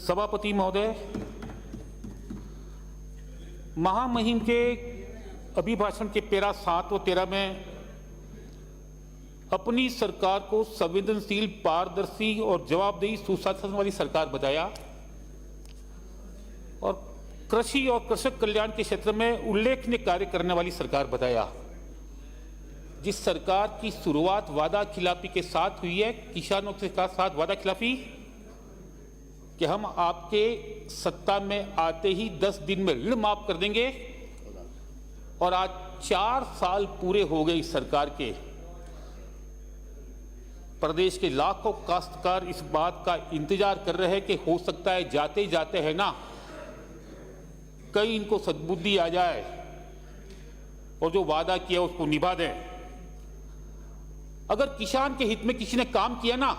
सभापति महोदय, महामहिम के अभिभाषण के पैरा 7 व 13 में अपनी सरकार को संवेदनशील, पारदर्शी और जवाबदेही सुशासन वाली सरकार बताया और कृषि और कृषक कल्याण के क्षेत्र में उल्लेखनीय कार्य करने वाली सरकार बताया। जिस सरकार की शुरुआत वादा खिलाफी के साथ हुई है, किसानों के साथ वादा खिलाफी कि हम आपके सत्ता में आते ही 10 दिन में ऋण माफ कर देंगे, और आज 4 साल पूरे हो गए इस सरकार के। प्रदेश के लाखों काश्तकार इस बात का इंतजार कर रहे हैं कि हो सकता है जाते जाते है ना कहीं इनको सद्बुद्धि आ जाए और जो वादा किया उसको निभा दें। अगर किसान के हित में किसी ने काम किया ना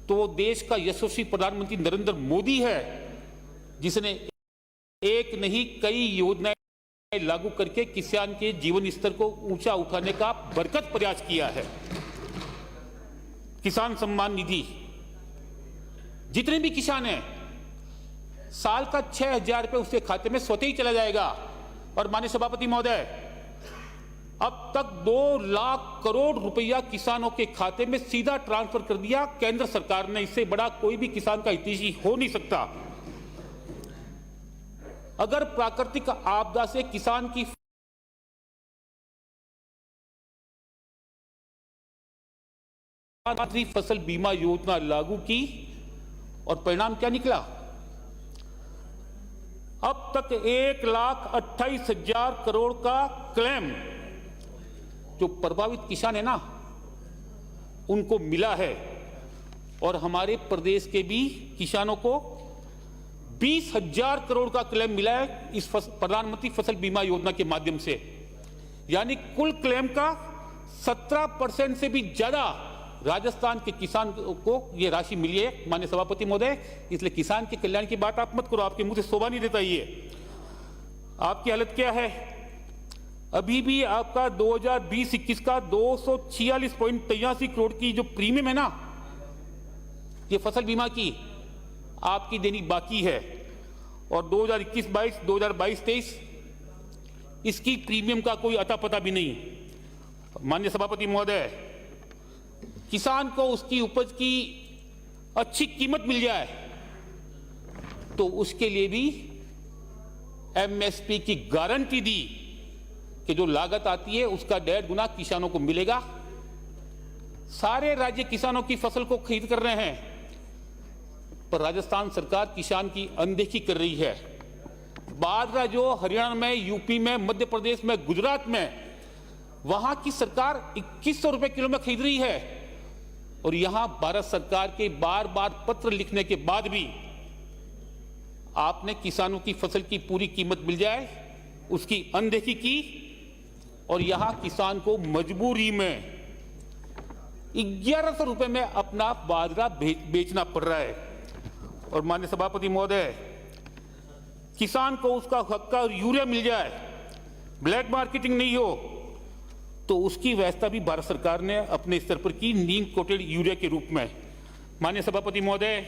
तो वो देश का यशस्वी प्रधानमंत्री नरेंद्र मोदी है, जिसने एक नहीं कई योजनाएं लागू करके किसान के जीवन स्तर को ऊंचा उठाने का बरकत प्रयास किया है। किसान सम्मान निधि, जितने भी किसान हैं साल का 6,000 रुपये उसके खाते में स्वतः ही चला जाएगा। और माननीय सभापति महोदय, अब तक 2 लाख करोड़ रुपया किसानों के खाते में सीधा ट्रांसफर कर दिया केंद्र सरकार ने। इससे बड़ा कोई भी किसान का हितैषी हो नहीं सकता। अगर प्राकृतिक आपदा से किसान की फसल बीमा योजना लागू की और परिणाम क्या निकला? अब तक 1,28,000 करोड़ का क्लेम जो प्रभावित किसान है ना उनको मिला है, और हमारे प्रदेश के भी किसानों को 20,000 करोड़ का क्लेम मिला है इस प्रधानमंत्री फसल बीमा योजना के माध्यम से। यानी कुल क्लेम का 17% से भी ज्यादा राजस्थान के किसान को यह राशि मिली है। माननीय सभापति महोदय, इसलिए किसान के कल्याण की बात आप मत करो, आपके मुंह से शोभा नहीं देता। ये आपकी हालत क्या है? अभी भी आपका 2020-21 का 246.83 करोड़ की जो प्रीमियम है ना ये फसल बीमा की आपकी देनी बाकी है, और 2021-22, 2022-23 इसकी प्रीमियम का कोई अता पता भी नहीं। माननीय सभापति महोदय, किसान को उसकी उपज की अच्छी कीमत मिल जाए तो उसके लिए भी एमएसपी की गारंटी दी कि जो लागत आती है उसका 1.5 गुना किसानों को मिलेगा। सारे राज्य किसानों की फसल को खरीद कर रहे हैं, पर राजस्थान सरकार किसान की अनदेखी कर रही है। बाजरा जो हरियाणा में, यूपी में, मध्य प्रदेश में, गुजरात में, वहां की सरकार 2100 रुपए किलो में खरीद रही है, और यहां भारत सरकार के बार बार पत्र लिखने के बाद भी आपने किसानों की फसल की पूरी कीमत मिल जाए उसकी अनदेखी की, और यहां किसान को मजबूरी में 1100 रुपए में अपना बाजरा बेचना पड़ रहा है। और माननीय सभापति महोदय, किसान को उसका हक का यूरिया मिल जाए, ब्लैक मार्केटिंग नहीं हो, तो उसकी व्यवस्था भी भारत सरकार ने अपने स्तर पर की नीम कोटेड यूरिया के रूप में। माननीय सभापति महोदय,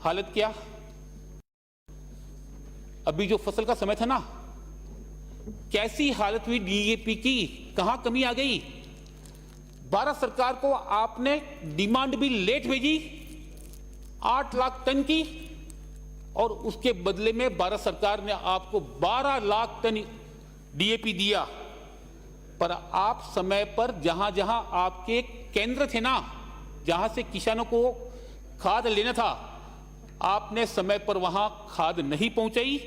हालत क्या? अभी जो फसल का समय था ना, कैसी हालत हुई डीएपी की, कहां कमी आ गई? भारत सरकार को आपने डिमांड भी लेट भेजी 8 लाख टन की, और उसके बदले में भारत सरकार ने आपको 12 लाख टन डीएपी दिया। पर आप समय पर जहां जहां आपके केंद्र थे ना, जहां से किसानों को खाद लेना था, आपने समय पर वहां खाद नहीं पहुंचाई।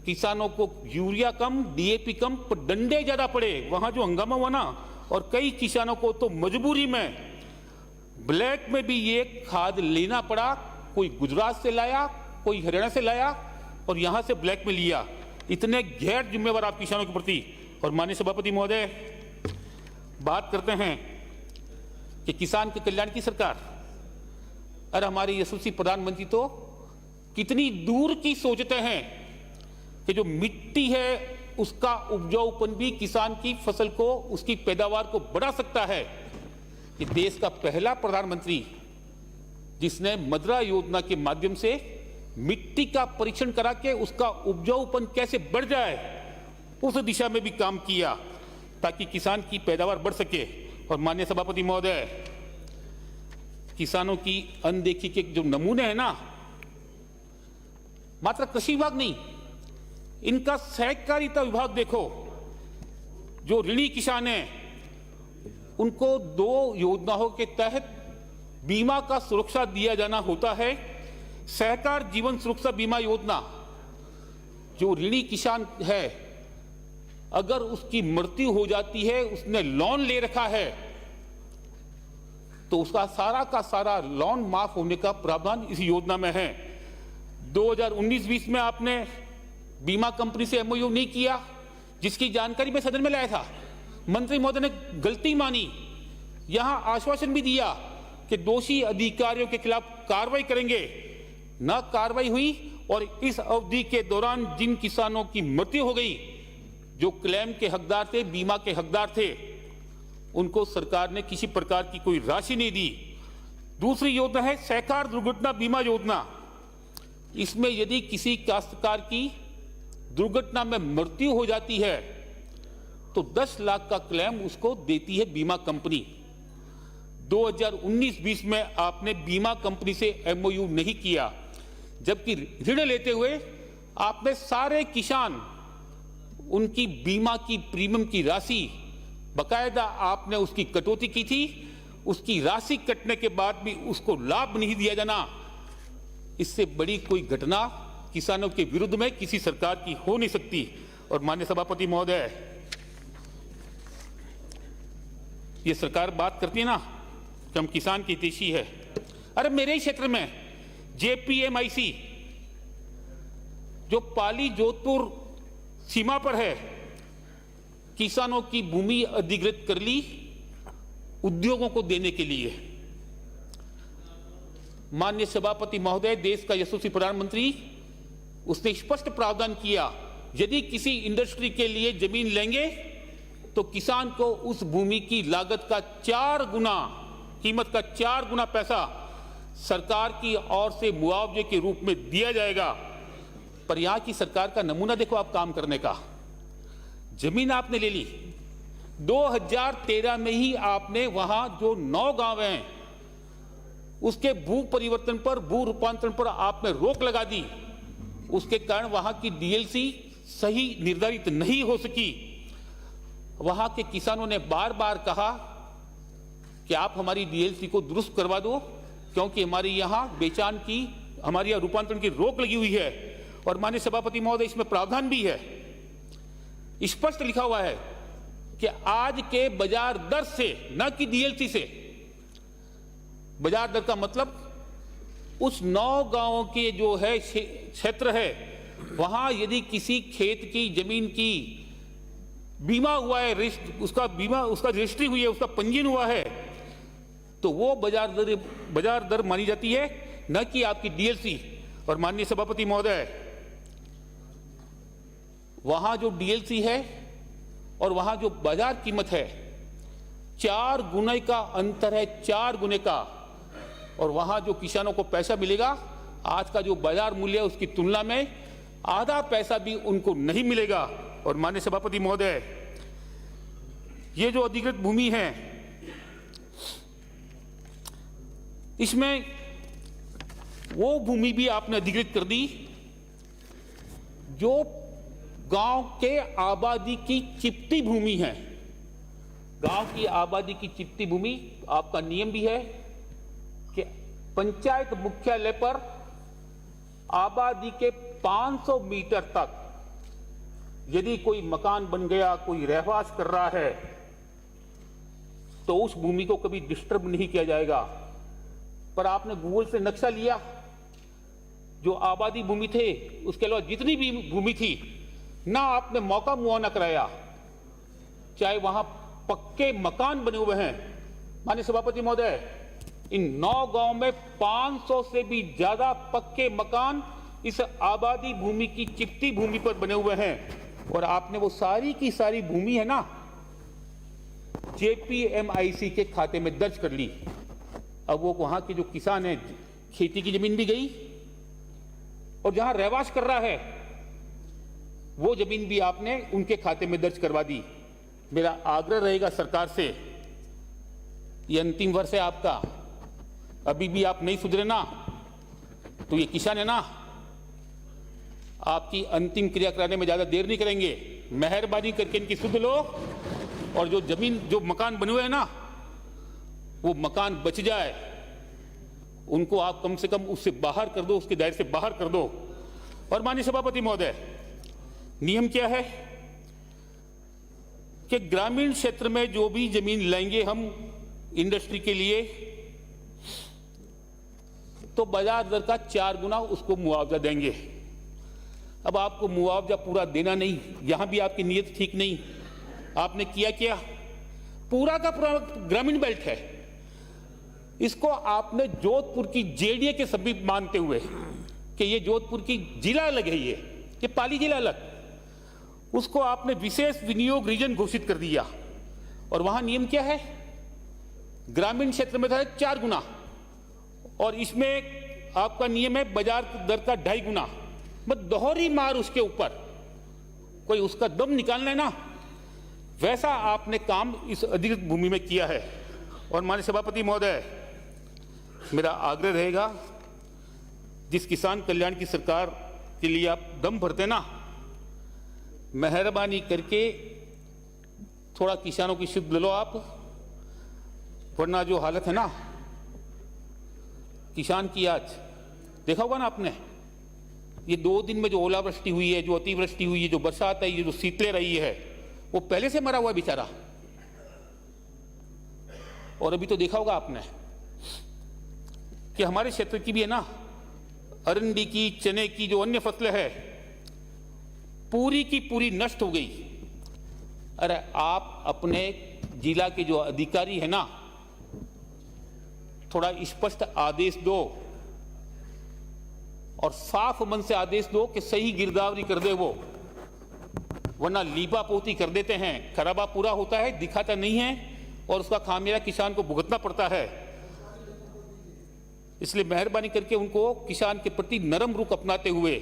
किसानों को यूरिया कम, डीएपी कम, पर डंडे ज्यादा पड़े। वहां जो हंगामा हुआ ना, और कई किसानों को तो मजबूरी में ब्लैक में भी ये खाद लेना पड़ा। कोई गुजरात से लाया, कोई हरियाणा से लाया, और यहां से ब्लैक में लिया। इतने गैर जिम्मेवार आप किसानों के प्रति। और माननीय सभापति महोदय, बात करते हैं कि किसान के कल्याण की सरकार, अरे हमारे यशस्वी प्रधानमंत्री तो कितनी दूर की सोचते हैं कि जो मिट्टी है उसका उपजाऊपन भी किसान की फसल को, उसकी पैदावार को बढ़ा सकता है। कि देश का पहला प्रधानमंत्री जिसने मदरा योजना के माध्यम से मिट्टी का परीक्षण करा के उसका उपजाऊपन कैसे बढ़ जाए उस दिशा में भी काम किया ताकि किसान की पैदावार बढ़ सके। और माननीय सभापति महोदय, किसानों की अनदेखी के जो नमूने हैं ना, मात्र कृषि विभाग नहीं, इनका सहकारिता विभाग देखो। जो ऋणी किसान हैं उनको 2 योजनाओं के तहत बीमा का सुरक्षा दिया जाना होता है। सहकार जीवन सुरक्षा बीमा योजना, जो ऋणी किसान है अगर उसकी मृत्यु हो जाती है, उसने लोन ले रखा है, तो उसका सारा का सारा लोन माफ होने का प्रावधान इस योजना में है। 2019-20 में आपने बीमा कंपनी से एमओयू नहीं किया, जिसकी जानकारी मैं सदन में लाया था। मंत्री महोदय ने गलती मानी, यहां आश्वासन भी दिया कि दोषी अधिकारियों के खिलाफ कार्रवाई करेंगे। न कार्रवाई हुई और इस अवधि के दौरान जिन किसानों की मृत्यु हो गई, जो क्लेम के हकदार थे, बीमा के हकदार थे, उनको सरकार ने किसी प्रकार की कोई राशि नहीं दी। दूसरी योजना है सहकार दुर्घटना बीमा योजना। इसमें यदि किसी काश्तकार की दुर्घटना में मृत्यु हो जाती है तो 10 लाख का क्लेम उसको देती है बीमा कंपनी। 2019-20 में आपने बीमा कंपनी से एमओयू नहीं किया, जबकि ऋण लेते हुए आपने सारे किसान उनकी बीमा की प्रीमियम की राशि बकायदा आपने उसकी कटौती की थी। उसकी राशि कटने के बाद भी उसको लाभ नहीं दिया जाना, इससे बड़ी कोई घटना किसानों के विरुद्ध में किसी सरकार की हो नहीं सकती। और माननीय सभापति महोदय, ये सरकार बात करती है ना कि हम किसान की हितैषी है। अरे मेरे ही क्षेत्र में जेपीएमआईसी जो पाली जोधपुर सीमा पर है, किसानों की भूमि अधिग्रहित कर ली उद्योगों को देने के लिए। माननीय सभापति महोदय, देश का यशस्वी प्रधानमंत्री, उसने स्पष्ट प्रावधान किया, यदि किसी इंडस्ट्री के लिए जमीन लेंगे तो किसान को उस भूमि की लागत का 4 गुना, कीमत का 4 गुना पैसा सरकार की ओर से मुआवजे के रूप में दिया जाएगा। पर यहां की सरकार का नमूना देखो आप काम करने का। जमीन आपने ले ली, 2013 में ही आपने वहां जो 9 गांव हैं उसके भू परिवर्तन पर, भू रूपांतरण पर आपने रोक लगा दी। उसके कारण वहां की डीएलसी सही निर्धारित नहीं हो सकी। वहां के किसानों ने बार बार कहा कि आप हमारी डीएलसी को दुरुस्त करवा दो, क्योंकि हमारी यहां बेचान की, हमारी यहां रूपांतरण की रोक लगी हुई है। और माननीय सभापति महोदय, इसमें प्रावधान भी है, स्पष्ट लिखा हुआ है कि आज के बाजार दर से, न कि डीएलसी से, बाजार दर का मतलब उस 9 गांवों के जो है क्षेत्र है, वहां यदि किसी खेत की जमीन की बीमा हुआ है, उसका बीमा, उसका रजिस्ट्री हुई है, उसका पंजीयन हुआ है, तो वो बाजार दर मानी जाती है, न कि आपकी डीएलसी। और माननीय सभापति महोदय, वहां जो डीएलसी है और वहां जो बाजार कीमत है, 4 गुने का अंतर है, 4 गुने का। और वहां जो किसानों को पैसा मिलेगा, आज का जो बाजार मूल्य है उसकी तुलना में आधा पैसा भी उनको नहीं मिलेगा। और माननीय सभापति महोदय, ये जो अधिकृत भूमि है, इसमें वो भूमि भी आपने अधिकृत कर दी जो गांव के आबादी की चिपटी भूमि है। गांव की आबादी की चिपटी भूमि, आपका नियम भी है कि पंचायत मुख्यालय पर आबादी के 500 मीटर तक यदि कोई मकान बन गया, कोई रहवास कर रहा है, तो उस भूमि को कभी डिस्टर्ब नहीं किया जाएगा। पर आपने गूगल से नक्शा लिया, जो आबादी भूमि थे उसके अलावा जितनी भी भूमि थी ना, आपने मौका मुआवना कराया, चाहे वहां पक्के मकान बने हुए हैं। माननीय सभापति महोदय, इन 9 गांव में 500 से भी ज्यादा पक्के मकान इस आबादी भूमि की चिपटी भूमि पर बने हुए हैं। और आपने वो सारी की सारी भूमि है ना, जेपीएमआईसी के खाते में दर्ज कर ली। अब वो वहां के जो किसान हैं खेती की जमीन भी गई और जहां रहवास कर रहा है वो जमीन भी आपने उनके खाते में दर्ज करवा दी। मेरा आग्रह रहेगा सरकार से, ये अंतिम वर्ष है आपका, अभी भी आप नहीं सुधरे ना तो ये किसान है ना, आपकी अंतिम क्रिया कराने में ज्यादा देर नहीं करेंगे। मेहरबानी करके इनकी सुध लो और जो जमीन जो मकान बने हुए हैं ना वो मकान बच जाए, उनको आप कम से कम उससे बाहर कर दो, उसके दायरे से बाहर कर दो। और माननीय सभापति महोदय, नियम क्या है कि ग्रामीण क्षेत्र में जो भी जमीन लेंगे हम इंडस्ट्री के लिए तो बाजार दर का 4 गुना उसको मुआवजा देंगे। अब आपको मुआवजा पूरा देना नहीं, यहां भी आपकी नीयत ठीक नहीं। आपने किया क्या, पूरा का पूरा ग्रामीण बेल्ट है, इसको आपने जोधपुर की जेडीए के सभी मानते हुए कि ये जोधपुर की जिला अलग है, ये पाली जिला अलग, उसको आपने विशेष विनियोग रीजन घोषित कर दिया। और वहां नियम क्या है, ग्रामीण क्षेत्र में था 4 गुना और इसमें आपका नियम है बाजार दर का 2.5 गुना। बस दोहरी मार उसके ऊपर, कोई उसका दम निकालना है ना, वैसा आपने काम इस अधिकृत भूमि में किया है। और माननीय सभापति महोदय, मेरा आग्रह रहेगा, जिस किसान कल्याण की सरकार के लिए आप दम भरते ना, मेहरबानी करके थोड़ा किसानों की सुध लो आप, वरना जो हालत है ना किसान की, आज देखा होगा ना आपने, ये 2 दिन में जो ओलावृष्टि हुई है, जो अतिवृष्टि हुई है, जो बरसात आई है, जो शीतलहर रही है, वो पहले से मरा हुआ है बेचारा। और अभी तो देखा होगा आपने कि हमारे क्षेत्र की भी है ना, अरंडी की, चने की, जो अन्य फसलें है पूरी की पूरी नष्ट हो गई। अरे आप अपने जिला के जो अधिकारी है ना, थोड़ा स्पष्ट आदेश दो और साफ मन से आदेश दो कि सही गिरदावरी कर दे वो, वरना लीपा पोती कर देते हैं, खराबा पूरा होता है, दिखाता नहीं है और उसका खामियाजा किसान को भुगतना पड़ता है। इसलिए मेहरबानी करके उनको किसान के प्रति नरम रुख अपनाते हुए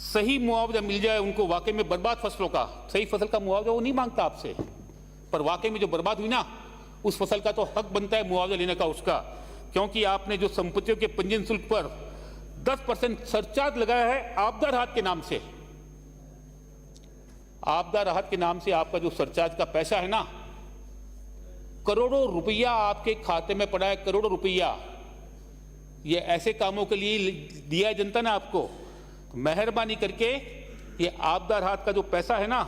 सही मुआवजा मिल जाए उनको। वाकई में बर्बाद फसलों का सही फसल का मुआवजा वो नहीं मांगता आपसे, पर वाकई में जो बर्बाद हुई ना उस फसल का तो हक बनता है मुआवजा लेने का उसका, क्योंकि आपने जो संपत्तियों के पंजीयन शुल्क पर 10% सरचार्ज लगाया है आपदा राहत के नाम से। आपदा राहत के नाम से आपका जो सरचार्ज का पैसा है ना, करोड़ों रुपया आपके खाते में पड़ा है, करोड़ों रुपया। ये ऐसे कामों के लिए दिया है जनता ने आपको। मेहरबानी करके ये आपदा राहत का जो पैसा है ना,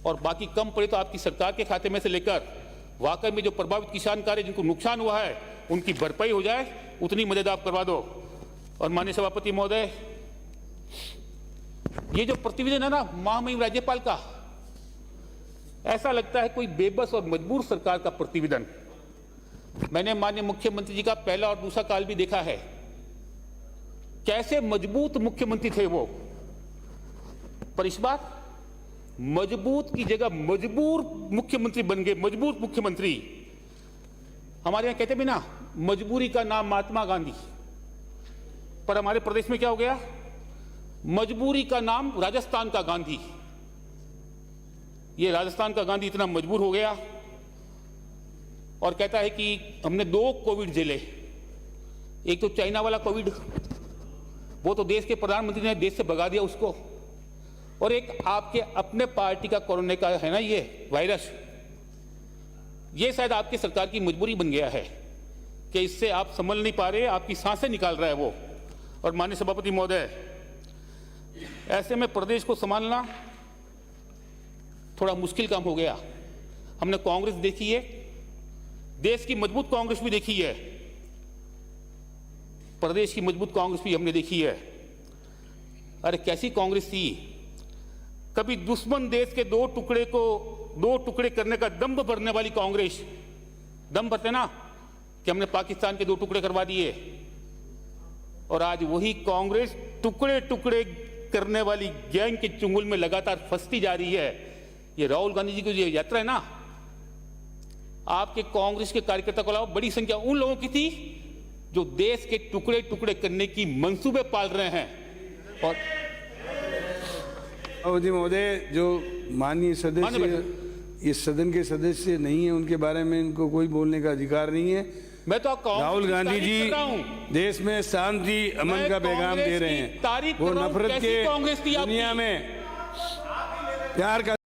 और बाकी कम पड़े तो आपकी सरकार के खाते में से लेकर वाकई में जो प्रभावित किसान कार्य जिनको नुकसान हुआ है उनकी भरपाई हो जाए, उतनी मदद आप करवा दो। और माननीय सभापति महोदय, ये जो प्रतिवेदन है ना महामहिम राज्यपाल का, ऐसा लगता है कोई बेबस और मजबूर सरकार का प्रतिवेदन। मैंने माननीय मुख्यमंत्री जी का पहला और दूसरा काल भी देखा है, कैसे मजबूत मुख्यमंत्री थे वो, पर इस बार मजबूत की जगह मजबूर मुख्यमंत्री बन गए। मजबूत मुख्यमंत्री, हमारे यहां कहते भी ना मजबूरी का नाम महात्मा गांधी, पर हमारे प्रदेश में क्या हो गया, मजबूरी का नाम राजस्थान का गांधी। ये राजस्थान का गांधी इतना मजबूर हो गया और कहता है कि हमने 2 कोविड झेले। एक तो चाइना वाला कोविड, वो तो देश के प्रधानमंत्री ने देश से भगा दिया उसको, और एक आपके अपने पार्टी का कोरोना का है ना ये वायरस, ये शायद आपकी सरकार की मजबूरी बन गया है कि इससे आप संभल नहीं पा रहे, आपकी सांसें निकाल रहा है वो। और माननीय सभापति महोदय, ऐसे में प्रदेश को संभालना थोड़ा मुश्किल काम हो गया। हमने कांग्रेस देखी है, देश की मजबूत कांग्रेस भी देखी है, प्रदेश की मजबूत कांग्रेस भी हमने देखी है। अरे कैसी कांग्रेस थी, कभी दुश्मन देश के 2 टुकड़े को 2 टुकड़े करने का दंभ भरने वाली कांग्रेस, दम भरते ना कि हमने पाकिस्तान के 2 टुकड़े करवा दिए, और आज वही कांग्रेस टुकड़े टुकड़े करने वाली गैंग के चुंगल में लगातार फंसती जा रही है। ये राहुल गांधी जी की जो यात्रा है ना, आपके कांग्रेस के कार्यकर्ता को अलावा बड़ी संख्या उन लोगों की थी जो देश के टुकड़े टुकड़े करने की मंसूबे पाल रहे हैं। और अवधि महोदय, जो माननीय सदस्य इस सदन के सदस्य नहीं है, उनके बारे में इनको कोई बोलने का अधिकार नहीं है। मैं तो राहुल गांधी जी देश में शांति अमन का पैगाम दे रहे हैं, वो नफरत के दुनिया में प्यार का